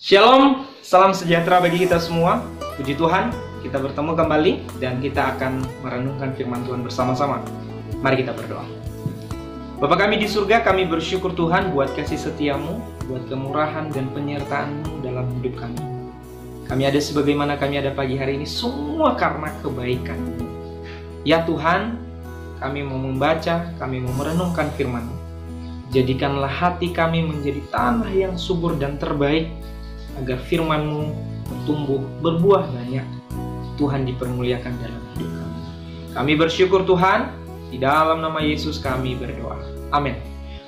Shalom, salam sejahtera bagi kita semua. Puji Tuhan, kita bertemu kembali dan kita akan merenungkan firman Tuhan bersama-sama. Mari kita berdoa. Bapa kami di surga, kami bersyukur Tuhan buat kasih setiamu, buat kemurahan dan penyertaan-Mu dalam hidup kami. Kami ada sebagaimana kami ada pagi hari ini, semua karena kebaikan. Ya Tuhan, kami mau membaca, kami mau merenungkan firman-Mu. Jadikanlah hati kami menjadi tanah yang subur dan terbaik, agar firman-Mu bertumbuh, berbuah banyak. Tuhan dipermuliakan dalam hidup kami. Kami bersyukur Tuhan, di dalam nama Yesus kami berdoa. Amin.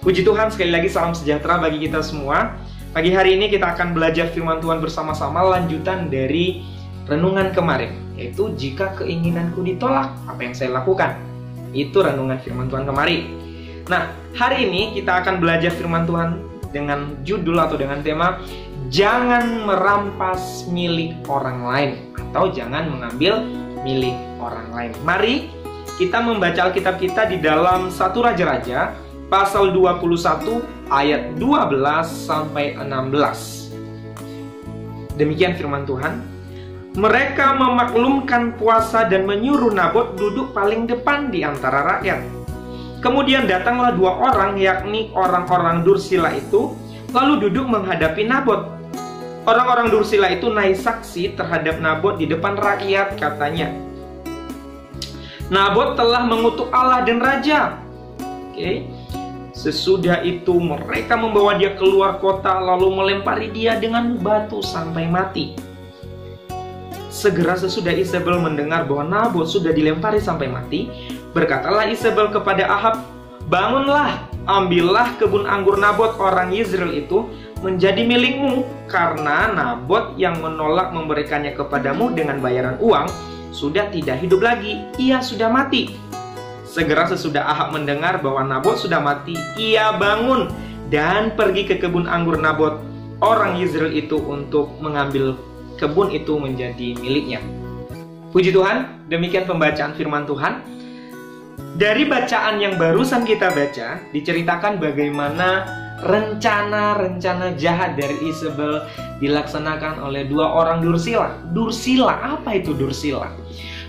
Puji Tuhan, sekali lagi salam sejahtera bagi kita semua. Pagi hari ini kita akan belajar firman Tuhan bersama-sama, lanjutan dari renungan kemarin, yaitu jika keinginanku ditolak, apa yang saya lakukan? Itu renungan firman Tuhan kemarin. Nah, hari ini kita akan belajar firman Tuhan dengan judul atau dengan tema jangan merampas milik orang lain, atau jangan mengambil milik orang lain. Mari kita membaca Alkitab kita di dalam 1 Raja-Raja pasal 21 ayat 12 sampai 16. Demikian firman Tuhan. Mereka memaklumkan puasa dan menyuruh Nabot duduk paling depan di antara rakyat. Kemudian datanglah dua orang, yakni orang-orang Dursila itu, lalu duduk menghadapi Nabot. Orang-orang Dursila itu naik saksi terhadap Nabot di depan rakyat, katanya, Nabot telah mengutuk Allah dan raja. Sesudah itu mereka membawa dia keluar kota, lalu melempari dia dengan batu sampai mati. Segera sesudah Isabel mendengar bahwa Nabot sudah dilempari sampai mati, berkatalah Isabel kepada Ahab, bangunlah, ambillah kebun anggur Nabot orang Yezreel itu menjadi milikmu, karena Nabot yang menolak memberikannya kepadamu dengan bayaran uang sudah tidak hidup lagi, ia sudah mati. Segera sesudah Ahab mendengar bahwa Nabot sudah mati, ia bangun dan pergi ke kebun anggur Nabot orang Yezreel itu untuk mengambil kebun itu menjadi miliknya. Puji Tuhan, demikian pembacaan firman Tuhan. Dari bacaan yang barusan kita baca, diceritakan bagaimana rencana-rencana jahat dari Isabel dilaksanakan oleh dua orang Dursila. Dursila, apa itu Dursila?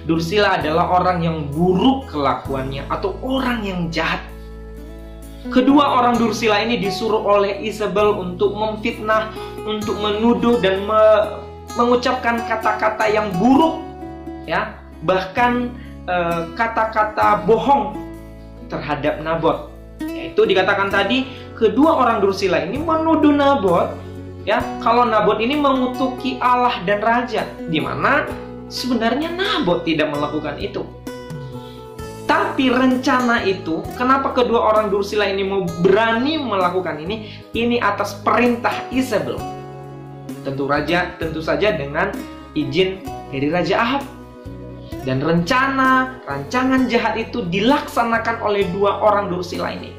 Dursila adalah orang yang buruk kelakuannya atau orang yang jahat. Kedua orang Dursila ini disuruh oleh Isabel untuk memfitnah, untuk menuduh dan mengucapkan kata-kata yang buruk, ya, bahkan kata-kata bohong terhadap Nabot. Yaitu dikatakan tadi, kedua orang Dursila ini menuduh Nabot, ya, kalau Nabot ini mengutuki Allah dan raja, di mana sebenarnya Nabot tidak melakukan itu. Tapi rencana itu, kenapa kedua orang Dursila ini mau berani melakukan ini? Ini atas perintah Isabel. Tentu saja dengan izin dari Raja Ahab. Dan rancangan jahat itu dilaksanakan oleh dua orang Dursila ini.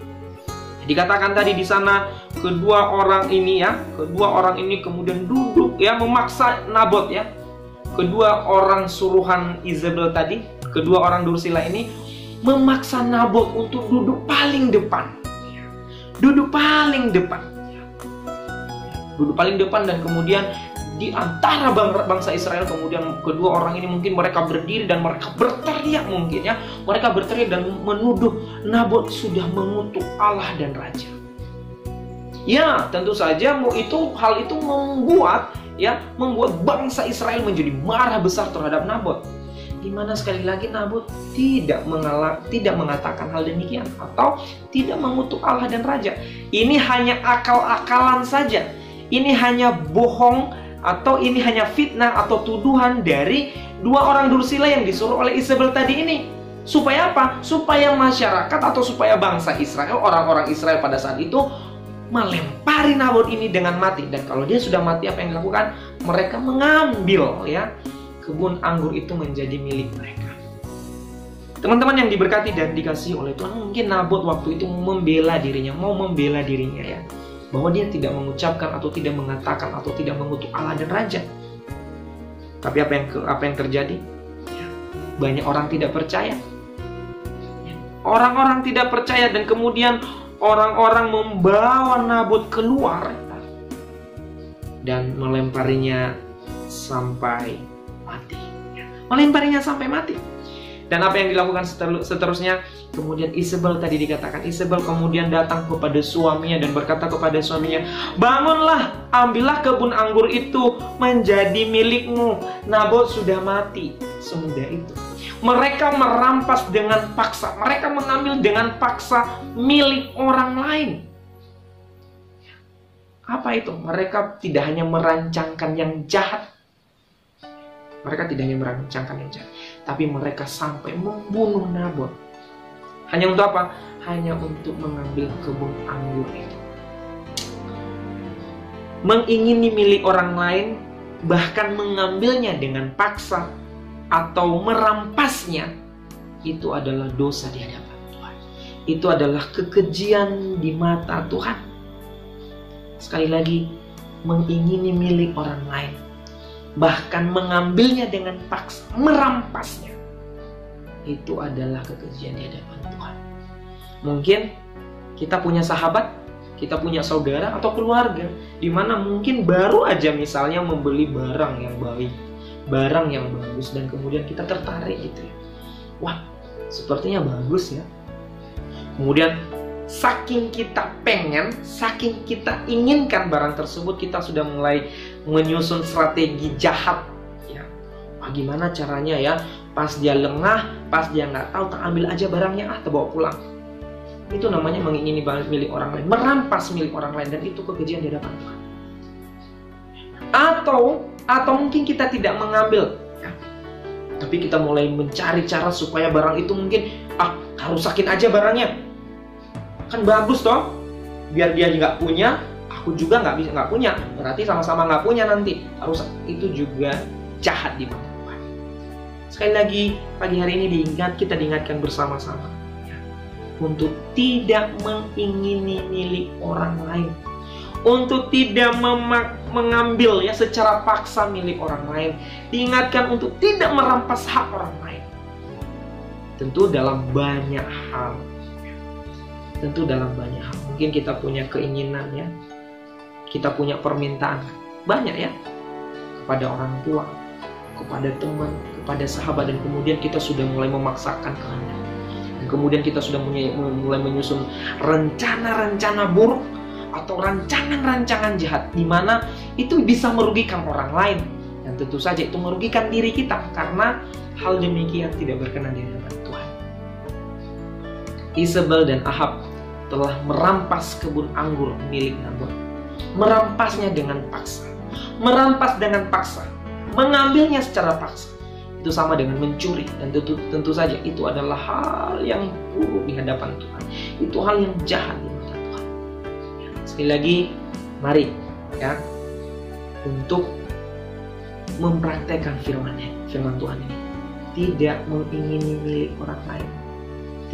Dikatakan tadi di sana, kedua orang ini kemudian duduk, ya, memaksa Nabot, ya. Kedua orang suruhan Isabel tadi, kedua orang Dursila ini memaksa Nabot untuk duduk paling depan. Duduk paling depan. Duduk paling depan, dan kemudian di antara bangsa Israel, kemudian kedua orang ini mungkin mereka berdiri dan mereka berteriak, mungkin, ya, mereka berteriak dan menuduh Nabot sudah mengutuk Allah dan raja. Ya, tentu saja hal itu membuat bangsa Israel menjadi marah besar terhadap Nabot. Di mana sekali lagi Nabot tidak mengatakan hal demikian atau tidak mengutuk Allah dan raja. Ini hanya akal-akalan saja. Ini hanya bohong, atau ini hanya fitnah atau tuduhan dari dua orang Dursila yang disuruh oleh Isabel tadi ini. Supaya apa? Supaya masyarakat atau supaya bangsa Israel, orang-orang Israel pada saat itu melempari Nabot ini dengan mati. Dan kalau dia sudah mati, apa yang dilakukan? Mereka mengambil, ya, kebun anggur itu menjadi milik mereka. Teman-teman yang diberkati dan dikasihi oleh Tuhan, mungkin Nabot waktu itu mau membela dirinya, ya, bahwa dia tidak mengucapkan atau tidak mengatakan atau tidak mengutuk Allah dan raja. Tapi apa yang terjadi? Ya, banyak orang tidak percaya. Orang-orang tidak percaya, dan kemudian orang-orang membawa Nabot keluar dan melemparinya sampai mati. Melemparinya sampai mati. Dan apa yang dilakukan seterusnya? Kemudian Isabel tadi dikatakan, Isabel kemudian datang kepada suaminya dan berkata kepada suaminya, bangunlah, ambillah kebun anggur itu menjadi milikmu. Nabot sudah mati. Semudah itu. Mereka merampas dengan paksa. Mereka mengambil dengan paksa milik orang lain. Apa itu? Mereka tidak hanya merancangkan yang jahat. Mereka tidak hanya merancangkan yang jahat, tapi mereka sampai membunuh Nabot. Hanya untuk apa? Hanya untuk mengambil kebun anggur itu. Mengingini milik orang lain, bahkan mengambilnya dengan paksa atau merampasnya, itu adalah dosa di hadapan Tuhan. Itu adalah kekejian di mata Tuhan. Sekali lagi, mengingini milik orang lain, bahkan mengambilnya dengan paksa, merampasnya, itu adalah kekejian di hadapan Tuhan. Mungkin kita punya sahabat, kita punya saudara atau keluarga, di mana mungkin baru aja misalnya membeli barang yang baik, barang yang bagus, dan kemudian kita tertarik gitu ya. Wah, sepertinya bagus ya. Kemudian saking kita pengen, saking kita inginkan barang tersebut, kita sudah mulai menyusun strategi jahat ya. Wah, gimana caranya ya? Pas dia lengah, pas dia nggak tahu, tak ambil aja barangnya, terbawa pulang. Itu namanya mengingini barang milik orang lain, merampas milik orang lain, dan itu kekejian di hadapan Tuhan. Atau mungkin kita tidak mengambil ya, tapi kita mulai mencari cara supaya barang itu mungkin rusakin aja barangnya. Kan bagus toh, biar dia nggak punya, aku juga nggak punya, berarti sama-sama nggak punya nanti. Itu juga jahat di mata Tuhan. Sekali lagi pagi hari ini kita diingatkan bersama-sama ya, untuk tidak mengingini milik orang lain, untuk tidak mengambil ya secara paksa milik orang lain. Diingatkan untuk tidak merampas hak orang lain. Tentu dalam banyak hal. Mungkin kita punya keinginan ya, kita punya permintaan banyak ya, kepada orang tua, kepada teman, kepada sahabat, dan kemudian kita sudah mulai memaksakan kehendak, dan kemudian kita sudah mulai menyusun rencana-rencana buruk atau rancangan-rancangan jahat, di mana itu bisa merugikan orang lain, dan tentu saja itu merugikan diri kita, karena hal demikian tidak berkenan di hadapan Tuhan. Isabel dan Ahab telah merampas kebun anggur milik Nabot. Merampasnya dengan paksa. Mengambilnya secara paksa. Itu sama dengan mencuri, dan tentu saja itu adalah hal yang buruk di hadapan Tuhan. Itu hal yang jahat di mata Tuhan. Ya, sekali lagi, mari ya, untuk mempraktekkan firman Tuhan ini. Tidak mengingini milik orang lain,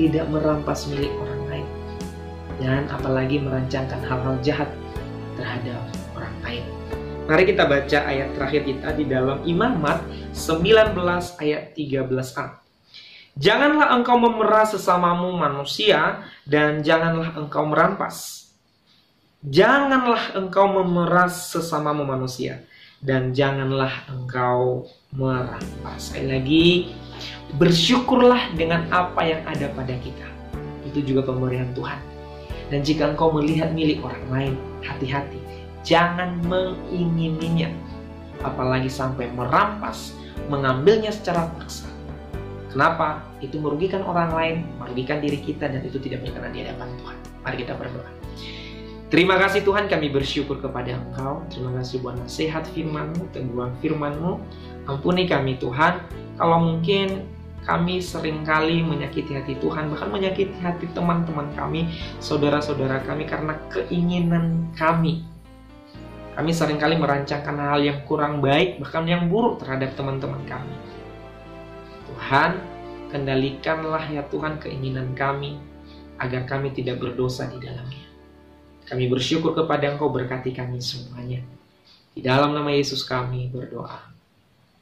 tidak merampas milik orang lain, dan apalagi merancangkan hal-hal jahat terhadap orang lain. Mari kita baca ayat terakhir kita di dalam Imamat 19 ayat 13a. Janganlah engkau memeras sesamamu manusia, dan janganlah engkau merampas. Janganlah engkau memeras sesamamu manusia, dan janganlah engkau merampas. Sekali lagi, bersyukurlah dengan apa yang ada pada kita. Itu juga pemberian Tuhan. Dan jika engkau melihat milik orang lain, hati-hati, jangan mengingininya, apalagi sampai merampas, mengambilnya secara paksa. Kenapa? Itu merugikan orang lain, merugikan diri kita, dan itu tidak berkenan di hadapan Tuhan. Mari kita berdoa. Terima kasih Tuhan, kami bersyukur kepada Engkau. Terima kasih buat nasihat firman-Mu, teguhan firman-Mu. Ampuni kami Tuhan, kalau mungkin kami seringkali menyakiti hati Tuhan, bahkan menyakiti hati teman-teman kami, saudara-saudara kami, karena keinginan kami. Kami seringkali merancangkan hal yang kurang baik, bahkan yang buruk terhadap teman-teman kami. Tuhan, kendalikanlah ya Tuhan keinginan kami, agar kami tidak berdosa di dalamnya. Kami bersyukur kepada Engkau, berkati kami semuanya. Di dalam nama Yesus kami berdoa.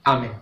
Amin.